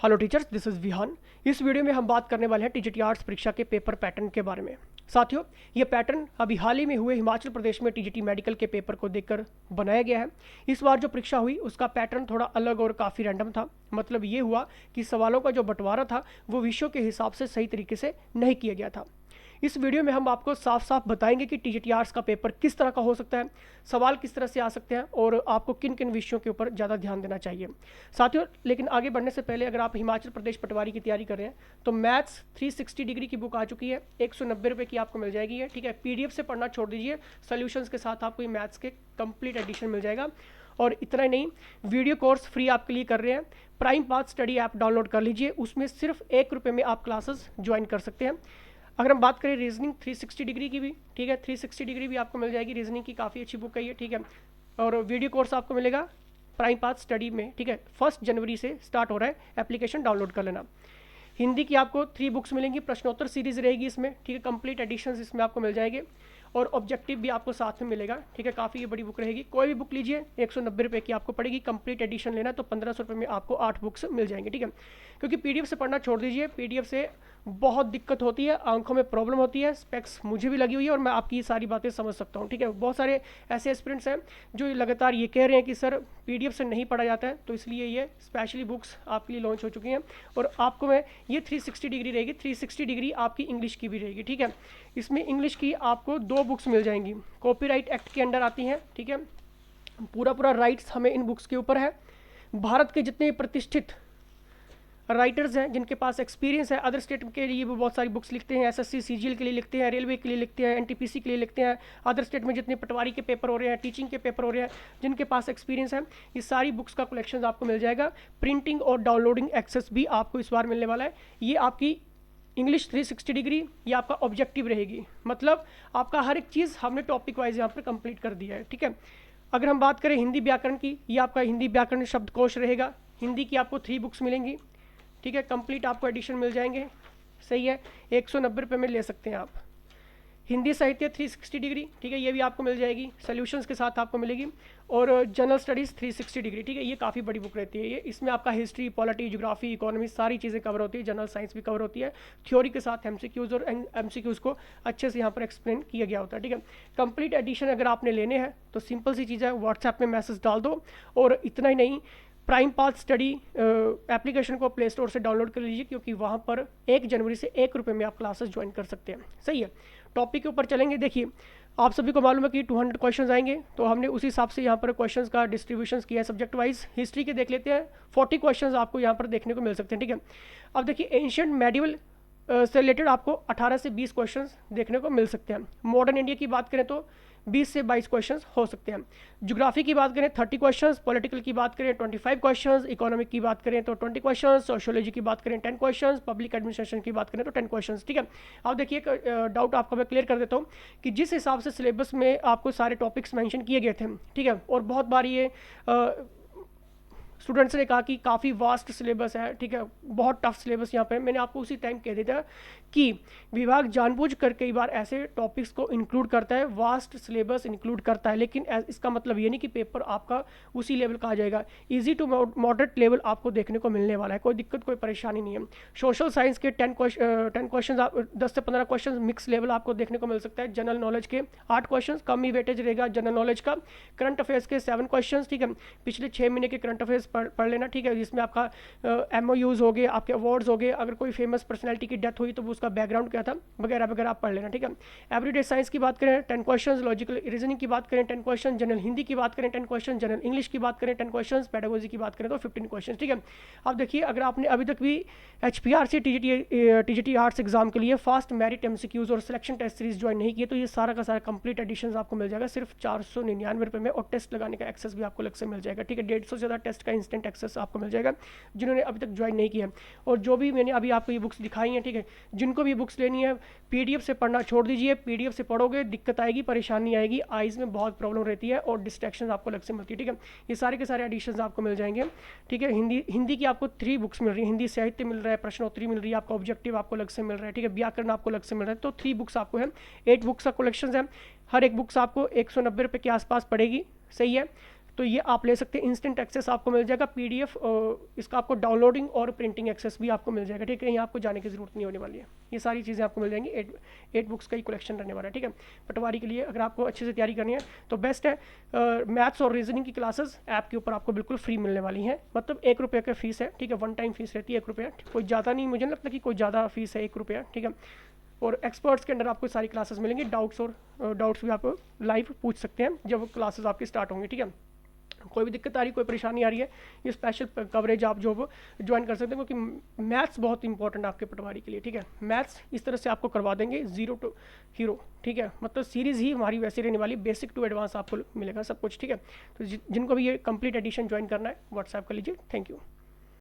Hello teachers, this is Vihan. इस video में हम बात करने वाले हैं टीजीटी आर्ट्स परीक्षा के पेपर पैटर्न के बारे में। साथियों, ये पैटर्न अभी हाल ही में हुए हिमाचल प्रदेश में टीजीटी मेडिकल के पेपर को देखकर बनाया गया है। इस बार जो परीक्षा हुई उसका पैटर्न थोड़ा अलग और काफ़ी रैंडम था। मतलब ये हुआ कि सवालों का जो बंटवारा था वो विषयों के हिसाब से सही तरीके से नहीं किया गया था। इस वीडियो में हम आपको साफ साफ बताएंगे कि टीजीटी आर्ट्स का पेपर किस तरह का हो सकता है, सवाल किस तरह से आ सकते हैं और आपको किन किन विषयों के ऊपर ज़्यादा ध्यान देना चाहिए। साथियों, लेकिन आगे बढ़ने से पहले अगर आप हिमाचल प्रदेश पटवारी की तैयारी कर रहे हैं तो मैथ्स 360 डिग्री की बुक आ चुकी है, 190 रुपये की आपको मिल जाएगी है। ठीक है, पीडीएफ से पढ़ना छोड़ दीजिए, सोल्यूशंस के साथ आपको ये मैथ्स के कंप्लीट एडिशन मिल जाएगा। और इतना ही नहीं, वीडियो कोर्स फ्री आपके लिए कर रहे हैं। Prime path study app download कर लीजिए, उसमें सिर्फ 1 रुपये में आप क्लासेस ज्वाइन कर सकते हैं। अगर हम बात करें रीजनिंग 360 डिग्री की भी, ठीक है, 360 डिग्री भी आपको मिल जाएगी। रीजनिंग की काफ़ी अच्छी बुक है ये, ठीक है। और वीडियो कोर्स आपको मिलेगा प्राइम पाथ स्टडी में, ठीक है। 1 जनवरी से स्टार्ट हो रहा है, एप्लीकेशन डाउनलोड कर लेना। हिंदी की आपको 3 बुक्स मिलेंगी, प्रश्नोत्तर सीरीज रहेगी इसमें, ठीक है। कंप्लीट एडिशंस इसमें आपको मिल जाएंगे और ऑब्जेक्टिव भी आपको साथ में मिलेगा, ठीक है। काफ़ी ये बड़ी बुक रहेगी। कोई भी बुक लीजिए 190 रुपये की आपको पड़ेगी। कंप्लीट एडिशन लेना तो 1500 रुपये में आपको 8 बुक्स मिल जाएंगे, ठीक है। क्योंकि पीडीएफ से पढ़ना छोड़ दीजिए, पीडीएफ से बहुत दिक्कत होती है, आंखों में प्रॉब्लम होती है, स्पेक्स मुझे भी लगी हुई है और मैं आपकी सारी बातें समझ सकता हूँ, ठीक है। बहुत सारे ऐसे एस्पिरेंट्स हैं जो लगातार ये कह रहे हैं कि सर पीडीएफ से नहीं पढ़ा जाता है, तो इसलिए ये स्पेशली बुक्स आपके लिए लॉन्च हो चुकी हैं। और आपको मैं ये 360 डिग्री रहेगी, 360 डिग्री आपकी इंग्लिश की भी रहेगी, ठीक है। इसमें इंग्लिश की आपको 2 बुक्स मिल जाएंगी, कॉपीराइट एक्ट के अंडर आती हैं, ठीक है। पूरा राइट्स हमें इन बुक्स के ऊपर है। भारत के जितने प्रतिष्ठित राइटर्स हैं जिनके पास एक्सपीरियंस है, अदर स्टेट के लिए भी बहुत सारी बुक्स लिखते हैं, एसएससी सीजीएल के लिए लिखते हैं, रेलवे के लिए लिखते हैं, एनटीपीसी के लिए लिखते हैं, अदर स्टेट में जितने पटवारी के पेपर हो रहे हैं, टीचिंग के पेपर हो रहे हैं, जिनके पास एक्सपीरियंस है, ये सारी बुक्स का कलेक्शन आपको मिल जाएगा। प्रिंटिंग और डाउनलोडिंग एक्सेस भी आपको इस बार मिलने वाला है। ये आपकी इंग्लिश 360 डिग्री ये आपका ऑब्जेक्टिव रहेगी, मतलब आपका हर एक चीज़ हमने टॉपिक वाइज यहाँ पर कंप्लीट कर दिया है, ठीक है। अगर हम बात करें हिंदी व्याकरण की, ये आपका हिंदी व्याकरण शब्दकोश रहेगा। हिंदी की आपको 3 बुक्स मिलेंगी, ठीक है। कंप्लीट आपको एडिशन मिल जाएंगे, सही है। 190 रुपये में ले सकते हैं आप। हिंदी साहित्य 360 डिग्री, ठीक है, ये भी आपको मिल जाएगी, सोल्यूशंस के साथ आपको मिलेगी। और जनरल स्टडीज़ 360 डिग्री, ठीक है, ये काफ़ी बड़ी बुक रहती है। ये इसमें आपका हिस्ट्री, पॉलिटी, ज्योग्राफी, इकोनॉमी सारी चीज़ें कवर होती है। जनरल साइंस भी कवर होती है, थ्योरी के साथ एमसीक्यूज़, और एमसीक्यूज़ को अच्छे से यहाँ पर एक्सप्लेन किया गया होता है, ठीक है। कंप्लीट एडिशन अगर आपने लेने हैं तो सिंपल सी चीज़ है, व्हाट्सएप में मैसेज डाल दो। और इतना ही नहीं, प्राइम पाथ स्टडी एप्लीकेशन को प्ले स्टोर से डाउनलोड कर लीजिए, क्योंकि वहाँ पर 1 जनवरी से 1 रुपये में आप क्लासेस ज्वाइन कर सकते हैं, सही है। टॉपिक के ऊपर चलेंगे। देखिए, आप सभी को मालूम है कि 200 क्वेश्चंस आएंगे, तो हमने उसी हिसाब से यहाँ पर क्वेश्चंस का डिस्ट्रीब्यूशन किया है सब्जेक्ट वाइज। हिस्ट्री के देख लेते हैं, 40 क्वेश्चंस आपको यहाँ पर देखने को मिल सकते हैं, ठीक है। अब देखिए, एंशिएंट मेडिवल से रिलेटेड आपको 18 से 20 क्वेश्चंस देखने को मिल सकते हैं। मॉडर्न इंडिया की बात करें तो 20 से 22 क्वेश्चंस हो सकते हैं। ज्योग्राफी की बात करें 30 क्वेश्चंस, पॉलिटिकल की बात करें 25 क्वेश्चंस, इकोनॉमिक की बात करें तो 20 क्वेश्चंस, सोशियोलॉजी की बात करें 10 क्वेश्चंस, पब्लिक एडमिनिस्ट्रेशन की बात करें तो 10 क्वेश्चंस, ठीक है। अब देखिए, एक डाउट आपको मैं क्लियर कर देता हूँ कि जिस हिसाब से सिलेबस में आपको सारे टॉपिक्स मैंशन किए गए थे, ठीक है, और बहुत बार ये स्टूडेंट्स ने कहा कि काफ़ी वास्ट सिलेबस है, ठीक है, बहुत टफ सिलेबस यहाँ पे। मैंने आपको उसी टाइम कह दिया था कि विभाग जानबूझकर कई बार ऐसे टॉपिक्स को इंक्लूड करता है, वास्ट सिलेबस इंक्लूड करता है, लेकिन इसका मतलब ये नहीं कि पेपर आपका उसी लेवल का आ जाएगा। इजी टू मॉडरेट लेवल आपको देखने को मिलने वाला है, कोई दिक्कत कोई परेशानी नहीं है। सोशल साइंस के 10 क्वेश्चन, 10 से 15 क्वेश्चन मिक्स लेवल आपको देखने को मिल सकता है। जनरल नॉलेज के 8 क्वेश्चन, कम ही वेटेज रहेगा जनरल नॉलेज का। करंट अफेयर्स के 7 क्वेश्चन, ठीक है, पिछले 6 महीने के करंट अफेयर्स पढ़ लेना, ठीक है, जिसमें आपका MOUs हो गए, आपके अवार्ड्स हो गए, अगर कोई फेमस पर्सनैलिटी की डेथ हुई तो उसका बैकग्राउंड क्या था वगैरह वगैरह आप पढ़ लेना, ठीक है। एवरीडे साइंस की बात करें 10 क्वेश्चन, लॉजिकल रीजनिंग की बात करें 10 क्वेश्चन, जनरल हिंदी की बात करें 10 क्वेश्चन, जनरल इंग्लिश की बात करें 10 क्वेश्चन, पेडागोजी की बात करें तो 15 क्वेश्चन, ठीक है। अब देखिए, अगर आपने अभी तक भी HPRC TGT आर्ट्स एग्जाम के लिए फास्ट मेरिट MCQs और सिलेक्शन टेस्ट सीरीज ज्वाइन नहीं किए तो ये सारा का सारा कंप्लीट एडिशन आपको मिल जाएगा सिर्फ 499 रुपये में, और टेस्ट लगाने का एक्सेस भी आपको अलग से मिल जाएगा, ठीक है। 150 से ज़्यादा टेस्ट का इंस्टेंट एक्सेस आपको मिल जाएगा जिन्होंने अभी तक ज्वाइन नहीं किया। और जो भी मैंने अभी आपको ये बुक्स दिखाई हैं, ठीक है, जिनको भी बुक्स लेनी है पीडीएफ से पढ़ना छोड़ दीजिए। पीडीएफ से पढ़ोगे दिक्कत आएगी, परेशानी आएगी, आइज़ में बहुत प्रॉब्लम रहती है और डिस्ट्रैक्शन आपको अलग से मिलती है, ठीक है। ये सारे के सारे एडिशंस आपको मिल जाएंगे, ठीक है। हिंदी की आपको 3 बुक्स मिल रही है, हिंदी साहित्य मिल रहा है, प्रश्नोत्तरी मिल रही है, आपका ऑब्जेक्टिव आपको अलग से मिल रहा है, ठीक है, व्याकरण आपको अलग से मिल रहा है। तो 3 बुक्स आपको है, 8 बुक्स का कलेक्शन है। हर एक बुक्स आपको 190 रुपये के आसपास पड़ेगी, सही है। तो ये आप ले सकते हैं। इंस्टेंट एक्सेस आपको मिल जाएगा, PDF इसका आपको डाउनलोडिंग और प्रिंटिंग एक्सेस भी आपको मिल जाएगा, ठीक है। यहाँ आपको जाने की ज़रूरत नहीं होने वाली है, ये सारी चीज़ें आपको मिल जाएंगी। 8 बुक्स का ही कलेक्शन रहने वाला है, ठीक है। पटवारी के लिए अगर आपको अच्छे से तैयारी करनी है तो बेस्ट है। मैथ्स और रीजनिंग की क्लासेस ऐप के ऊपर आपको बिल्कुल फ्री मिलने वाली हैं, मतलब 1 रुपये का फीस है, ठीक है। 1 टाइम फीस रहती है 1 रुपया, कोई ज़्यादा नहीं, मुझे नहीं लगता कि कोई ज़्यादा फीस है 1 रुपया, ठीक है। और एक्सपर्ट्स के अंडर आपको सारी क्लासेस मिलेंगी, डाउट्स भी आप लाइव पूछ सकते हैं जब क्लासेस आपकी स्टार्ट होंगी, ठीक है। कोई भी दिक्कत आ रही, कोई परेशानी आ रही है, ये स्पेशल कवरेज आप जो ज्वाइन कर सकते हैं, क्योंकि मैथ्स बहुत इंपॉर्टेंट है आपके पटवारी के लिए, ठीक है। मैथ्स इस तरह से आपको करवा देंगे 0 to हीरो, ठीक है। मतलब सीरीज़ ही हमारी वैसी रहने वाली, बेसिक टू एडवांस आपको मिलेगा सब कुछ, ठीक है। तो जिनको भी ये कंप्लीट एडिशन ज्वाइन करना है व्हाट्सएप कर लीजिए। Thank you.